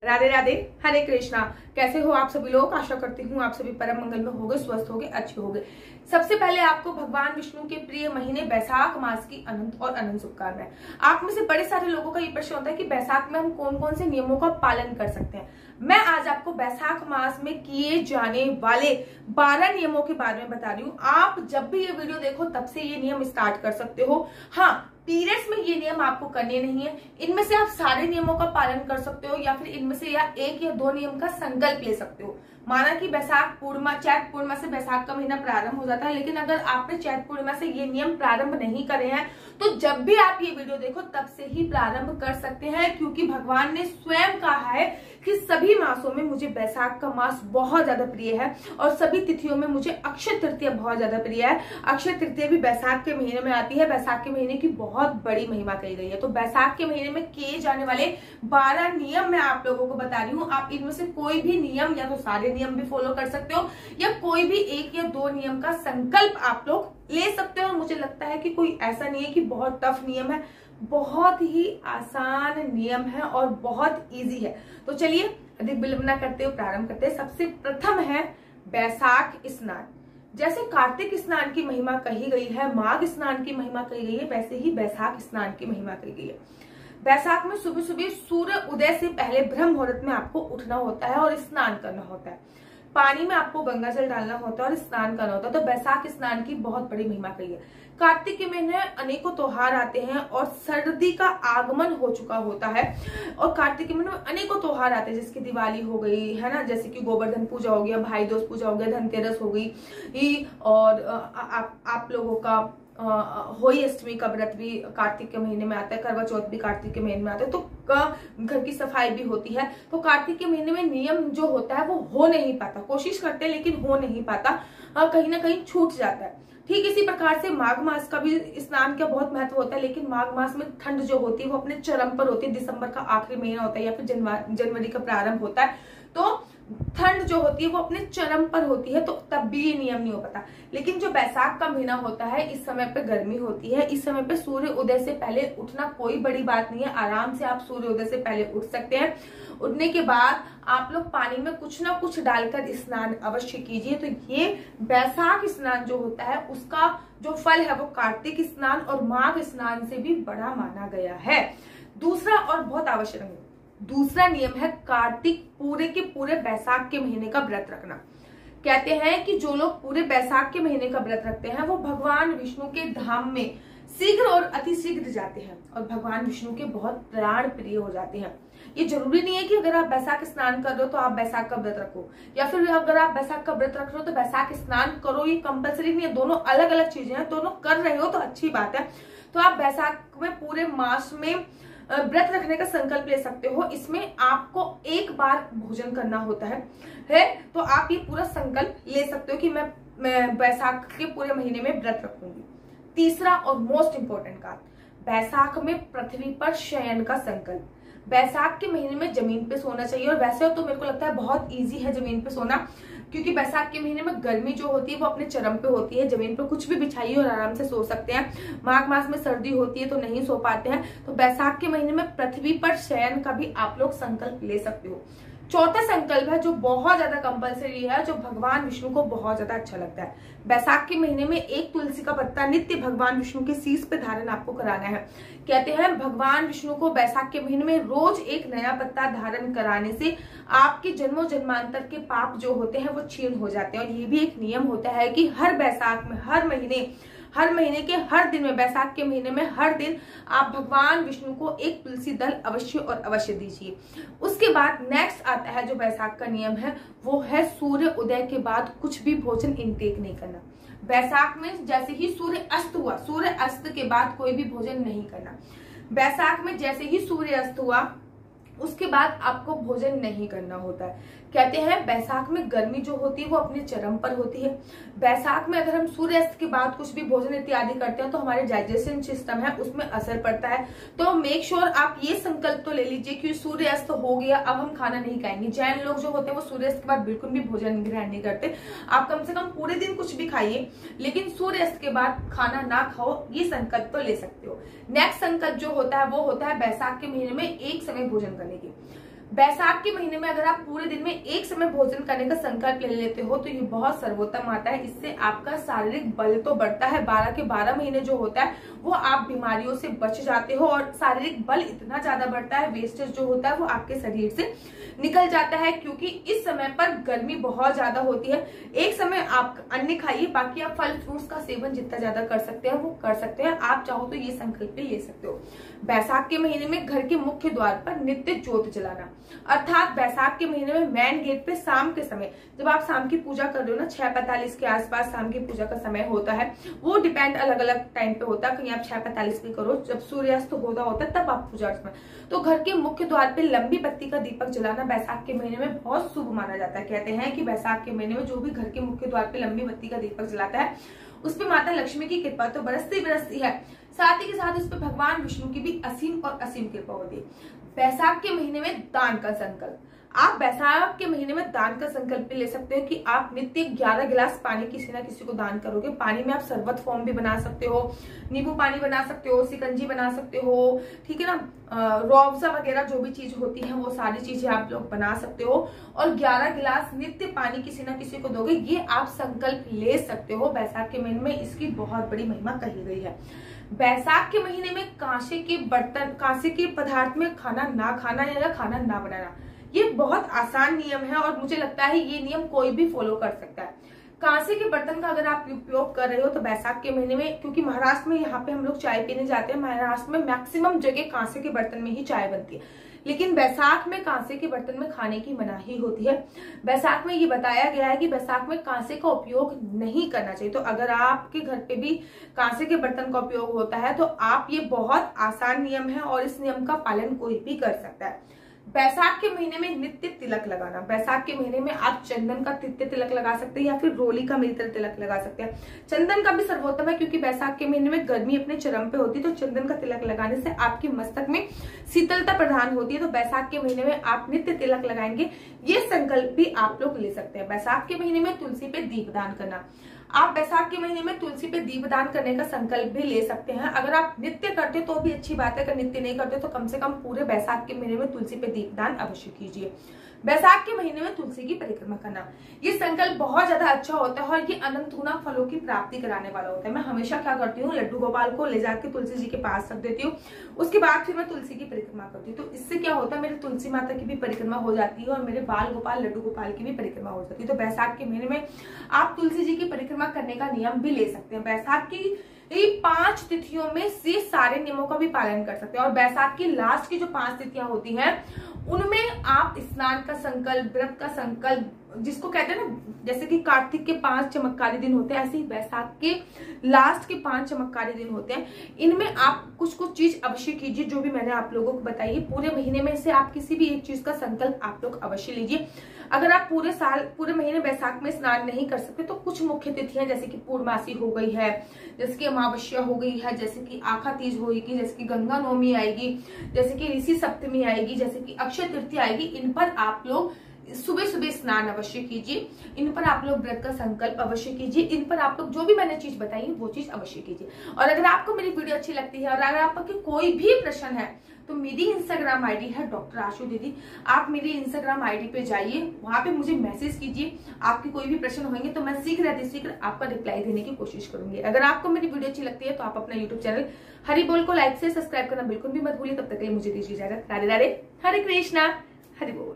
राधे राधे, हरे कृष्णा। कैसे हो आप सभी लोग? आशा करती हूँ आप सभी परम मंगल में होंगे, स्वस्थ होंगे, अच्छे होंगे। सबसे पहले आपको भगवान विष्णु के प्रिय महीने बैसाख मास की अनंत और अनंत शुभकामनाएं। आप में से बड़े सारे लोगों का ये प्रश्न होता है कि बैसाख में हम कौन कौन से नियमों का पालन कर सकते हैं। मैं आज आपको बैसाख मास में किए जाने वाले 12 नियमों के बारे में बता रही हूँ। आप जब भी ये वीडियो देखो तब से ये नियम स्टार्ट कर सकते हो। हाँ, पीरियड्स में ये नियम आपको करने नहीं है। इनमें से आप सारे नियमों का पालन कर सकते हो या फिर इनमें से या एक या दो नियम का संकल्प ले सकते हो। माना कि बैसाख पूर्णिमा, चैत पूर्णिमा से बैसाख का महीना प्रारंभ हो जाता है, लेकिन अगर आपने चैत पूर्णिमा से ये नियम प्रारंभ नहीं करे हैं तो जब भी आप ये वीडियो देखो तब से ही प्रारंभ कर सकते हैं, क्योंकि भगवान ने स्वयं कहा है कि सभी मासों में मुझे बैसाख का मास बहुत ज्यादा प्रिय है और सभी तिथियों में मुझे अक्षय तृतीया बहुत ज्यादा प्रिय है। अक्षय तृतीया भी बैसाख के महीने में आती है। बैसाख के महीने की बहुत बड़ी महिमा कही गई है। तो बैसाख के महीने में किए जाने वाले 12 नियम मैं आप लोगों को बता रही हूँ। आप इनमें से कोई भी नियम या तो सारे नियम भी फॉलो कर सकते हो या कोई भी एक या दो नियम का संकल्प आप लोग ले सकते हो। और मुझे लगता है कि कोई ऐसा नहीं है कि बहुत टफ नियम है, बहुत ही आसान नियम है और बहुत इजी है। तो चलिए अधिक विलंब न करते हुए प्रारंभ करते हैं। सबसे प्रथम है बैसाख स्नान। जैसे कार्तिक स्नान की महिमा कही गई है, माघ स्नान की महिमा कही गई है, वैसे ही बैसाख स्नान की महिमा कही गई है। बैसाख में सुबह सुबह सूर्य उदय से पहले ब्रह्म मुहूर्त में आपको उठना होता है और स्नान करना होता है। पानी में आपको गंगा जल डालना होता है और स्नान करना होता है। तो बैसाख स्नान की बहुत बड़ी महिमा कही है। कार्तिक के महीने अनेकों त्योहार आते हैं और सर्दी का आगमन हो चुका होता है और कार्तिक के महीने में अनेकों त्योहार आते हैं, जैसे कि दिवाली हो गई है ना, जैसे कि गोवर्धन पूजा हो गया, भाई दूज पूजा हो गया, धनतेरस हो गई और आप लोगों का होली अष्टमी का व्रत भी कार्तिक के महीने में आता है, करवा चौथ भी कार्तिक के महीने में आता है। तो घर की सफाई भी होती है। तो कार्तिक के महीने में नियम जो होता है वो हो नहीं पाता, कोशिश करते हैं लेकिन हो नहीं पाता, कहीं ना कहीं छूट जाता है। ठीक इसी प्रकार से माघ मास का भी स्नान का बहुत महत्व होता है, लेकिन माघ मास में ठंड जो होती है वो अपने चरम पर होती है। दिसंबर का आखिरी महीना होता है या फिर जनवरी का प्रारंभ होता है, तो ठंड जो होती है वो अपने चरम पर होती है, तो तब भी ये नियम नहीं हो पाता। लेकिन जो बैसाख का महीना होता है, इस समय पे गर्मी होती है, इस समय पे सूर्य उदय से पहले उठना कोई बड़ी बात नहीं है। आराम से आप सूर्य उदय से पहले उठ सकते हैं। उठने के बाद आप लोग पानी में कुछ ना कुछ डालकर स्नान अवश्य कीजिए। तो ये बैसाख स्नान जो होता है उसका जो फल है वो कार्तिक स्नान और माघ स्नान से भी बड़ा माना गया है। दूसरा और बहुत आवश्यक दूसरा नियम है कार्तिक पूरे के पूरे बैसाख के महीने का व्रत रखना। कहते हैं कि जो लोग पूरे बैसाख के महीने का व्रत रखते हैं वो भगवान विष्णु के धाम में शीघ्र और अतिशीघ्र जाते हैं और भगवान विष्णु के बहुत प्राण प्रिय हो जाते हैं। ये जरूरी नहीं है कि अगर आप बैसाख स्नान कर रहे हो तो आप बैसाख का व्रत रखो, या फिर अगर आप बैसाख का व्रत रख रहे हो तो बैसाख स्नान करो। ये कंपलसरी नहीं है, दोनों अलग अलग चीजें हैं। दोनों कर रहे हो तो अच्छी बात है। तो आप बैसाख में पूरे मास में व्रत रखने का संकल्प ले सकते हो। इसमें आपको एक बार भोजन करना होता है तो आप ये पूरा संकल्प ले सकते हो कि मैं बैसाख के पूरे महीने में व्रत रखूंगी। तीसरा और मोस्ट इंपोर्टेंट बात, बैसाख में पृथ्वी पर शयन का संकल्प। बैसाख के महीने में जमीन पे सोना चाहिए और वैसे तो मेरे को लगता है बहुत इजी है जमीन पे सोना, क्योंकि बैसाख के महीने में गर्मी जो होती है वो अपने चरम पे होती है। जमीन पर कुछ भी बिछाइए और आराम से सो सकते हैं। माघ मास में सर्दी होती है तो नहीं सो पाते हैं, तो बैसाख के महीने में पृथ्वी पर शयन का भी आप लोग संकल्प ले सकते हो। चौथा संकल्प है जो बहुत ज्यादा कंपलसरी है, जो भगवान विष्णु को बहुत ज्यादा अच्छा लगता है। बैसाख के महीने में एक तुलसी का पत्ता नित्य भगवान विष्णु के शीश पे धारण आपको कराना है। कहते हैं भगवान विष्णु को बैसाख के महीने में रोज एक नया पत्ता धारण कराने से आपके जन्मों जन्मांतर के पाप जो होते हैं वो क्षीण हो जाते हैं। और ये भी एक नियम होता है कि हर बैसाख में हर महीने के हर दिन में, बैसाख के महीने में हर दिन आप भगवान विष्णु को एक तुलसी दल अवश्य और अवश्य दीजिए। उसके बाद नेक्स्ट आता है जो बैसाख का नियम है, वो है सूर्य उदय के बाद कुछ भी भोजन इनटेक नहीं करना। बैसाख में जैसे ही सूर्य अस्त हुआ, सूर्य अस्त के बाद कोई भी भोजन नहीं करना। बैसाख में जैसे ही सूर्य अस्त हुआ उसके बाद आपको भोजन नहीं करना होता है। कहते हैं बैसाख में गर्मी जो होती है वो अपने चरम पर होती है। बैसाख में अगर हम सूर्यास्त के बाद कुछ भी भोजन इत्यादि करते हैं तो हमारे डाइजेशन सिस्टम है उसमें असर पड़ता है। तो मेक श्योर आप ये संकल्प तो ले लीजिए कि सूर्यास्त हो गया अब हम खाना नहीं खाएंगे। जैन लोग जो होते हैं वो सूर्यास्त के बाद बिल्कुल भी भोजन ग्रहण नहीं करते। आप कम से कम पूरे दिन कुछ भी खाइए लेकिन सूर्यास्त के बाद खाना ना खाओ, ये संकल्प तो ले सकते हो। नेक्स्ट संकल्प जो होता है वो होता है बैसाख के महीने में एक समय भोजन करने की। बैसाख के महीने में अगर आप पूरे दिन में एक समय भोजन करने का संकल्प ले लेते हो तो ये बहुत सर्वोत्तम आता है। इससे आपका शारीरिक बल तो बढ़ता है, 12 के 12 महीने जो होता है वो आप बीमारियों से बच जाते हो और शारीरिक बल इतना ज्यादा बढ़ता है, वेस्टेज जो होता है वो आपके शरीर से निकल जाता है, क्योंकि इस समय पर गर्मी बहुत ज्यादा होती है। एक समय आप अन्न खाइए, बाकी आप फल फ्रूट्स का सेवन जितना ज्यादा कर सकते हैं वो कर सकते हैं। आप चाहो तो ये संकल्प भी ले सकते हो। बैसाख के महीने में घर के मुख्य द्वार पर नित्य ज्योत जलाना, अर्थात बैसाख के महीने में मेन गेट पे शाम के समय, जब आप शाम की पूजा कर रहे हो ना, 6:45 के आसपास शाम की पूजा का समय होता है। वो डिपेंड अलग अलग टाइम पे होता है, कहीं आप 6:45 पे करो, जब सूर्यास्त होता है तब आप पूजा अर्चना। तो घर के मुख्य द्वार पे लंबी बत्ती का दीपक जलाना बैसाख के महीने में बहुत शुभ माना जाता है। कहते हैं कि बैसाख के महीने में जो भी घर के मुख्य द्वार पे लंबी बत्ती का दीपक जलाता है उस पे माता लक्ष्मी की कृपा तो बरसती बरसती है, साथ ही के साथ उस पे भगवान विष्णु की भी असीम और असीम कृपा होती है। बैसाख के महीने में दान का संकल्प, आप बैसाख के महीने में दान का संकल्प भी ले सकते हो कि आप नित्य 11 गिलास पानी किसी ना किसी को दान करोगे। पानी में आप शरबत फॉर्म भी बना सकते हो, नींबू पानी बना सकते हो, शिकंजी बना सकते हो, ठीक है ना, रूअफ़ज़ा वगैरह जो भी चीज होती है वो सारी चीजें आप लोग बना सकते हो। और 11 गिलास नित्य पानी किसी ना किसी को दोगे, ये आप संकल्प ले सकते हो। बैसाख के महीने में इसकी बहुत बड़ी महिमा कही गई है। बैसाख के महीने में कांसे के बर्तन, कांसे के पदार्थ में खाना ना खाना या खाना ना बनाना, ये बहुत आसान नियम है और मुझे लगता है ये नियम कोई भी फॉलो कर सकता है। कांसे के बर्तन का अगर आप उपयोग कर रहे हो तो बैसाख के महीने में, क्योंकि महाराष्ट्र में यहाँ पे हम लोग चाय पीने जाते हैं, महाराष्ट्र में मैक्सिमम जगह कांसे के बर्तन में ही चाय बनती है, लेकिन बैसाख में कांसे के बर्तन में खाने की मनाही होती है। बैसाख में ये बताया गया है कि बैसाख में कांसे का उपयोग नहीं करना चाहिए। तो अगर आपके घर पे भी कांसे के बर्तन का उपयोग होता है तो आप, ये बहुत आसान नियम है और इस नियम का पालन कोई भी कर सकता है। बैसाख के महीने में नित्य तिलक लगाना, बैसाख के महीने में आप चंदन का नित्य तिलक लगा सकते हैं या फिर रोली का मित्र तिलक लगा सकते हैं। चंदन का भी सर्वोत्तम है, क्योंकि बैसाख के महीने में गर्मी अपने चरम पे होती है, तो चंदन का तिलक लगाने से आपके मस्तक में शीतलता प्रदान होती है। तो बैसाख के महीने में आप नित्य तिलक लगाएंगे, ये संकल्प भी आप लोग ले सकते हैं। बैसाख के महीने में तुलसी पे दीपदान करना, आप बैसाख के महीने में तुलसी पे दीपदान करने का संकल्प भी ले सकते हैं। अगर आप नित्य करते तो भी अच्छी बात है, अगर नित्य नहीं करते तो कम से कम पूरे बैसाख के महीने में तुलसी पे दीपदान अवश्य कीजिए। बैसाख के महीने में तुलसी की परिक्रमा करना, ये संकल्प बहुत ज्यादा अच्छा होता है और ये अनंत गुना फलों की प्राप्ति कराने वाला होता है। मैं हमेशा क्या करती हूँ, लड्डू गोपाल को ले जाके तुलसी जी के पास रख देती हूँ, उसके बाद फिर मैं तुलसी की परिक्रमा करती हूँ। तो इससे क्या होता है, मेरी तुलसी माता की भी परिक्रमा हो जाती है और मेरे बाल गोपाल लड्डू गोपाल की भी परिक्रमा हो जाती है। तो बैसाख के महीने में आप तुलसी जी की परिक्रमा करने का नियम भी ले सकते हैं। बैसाख की 5 तिथियों में से सारे नियमों का भी पालन कर सकते हैं। और बैसाख की लास्ट की जो 5 तिथियां होती हैं उनमें आप स्नान का संकल्प, व्रत का संकल्प, जिसको कहते हैं ना, जैसे कि कार्तिक के 5 चमत्कारी दिन होते हैं, ऐसे ही बैसाख के लास्ट के 5 चमत्कारी दिन होते हैं। इनमें आप कुछ कुछ चीज अवश्य कीजिए, जो भी मैंने आप लोगों को बताई है। पूरे महीने में से आप किसी भी एक चीज का संकल्प आप लोग अवश्य लीजिए। अगर आप पूरे साल, पूरे महीने बैसाख में स्नान नहीं कर सकते तो कुछ मुख्य तिथियां, जैसे कि पूर्णमासी हो गई है, जैसे कि अमावस्या हो गई है, जैसे कि आखा तीज होगी, जैसे कि गंगा नवमी आएगी, जैसे कि ऋषि सप्तमी आएगी, जैसे कि अक्षय तृतीया आएगी, इन पर आप लोग सुबह सुबह स्नान अवश्य कीजिए। इन पर आप लोग व्रत का संकल्प अवश्य कीजिए। इन पर आप लोग जो भी मैंने चीज बताई है वो चीज अवश्य कीजिए। और अगर आपको मेरी वीडियो अच्छी लगती है और अगर आपके कोई भी प्रश्न है तो मेरी इंस्टाग्राम आईडी है डॉक्टर आशु दीदी, आप मेरी इंस्टाग्राम आईडी पे जाइए, वहां पे मुझे मैसेज कीजिए। आपके कोई भी प्रश्न होंगे तो मैं शीघ्र आपका रिप्लाई देने की कोशिश करूंगी। अगर आपको मेरी वीडियो अच्छी लगती है तो आप अपना यूट्यूब चैनल हरि बोल को लाइक से सब्सक्राइब करना बिल्कुल भी मत भूलिए। तब तक के लिए मुझे दीजिए इजाजत। राधे राधे, हरे कृष्णा, हरि बोल।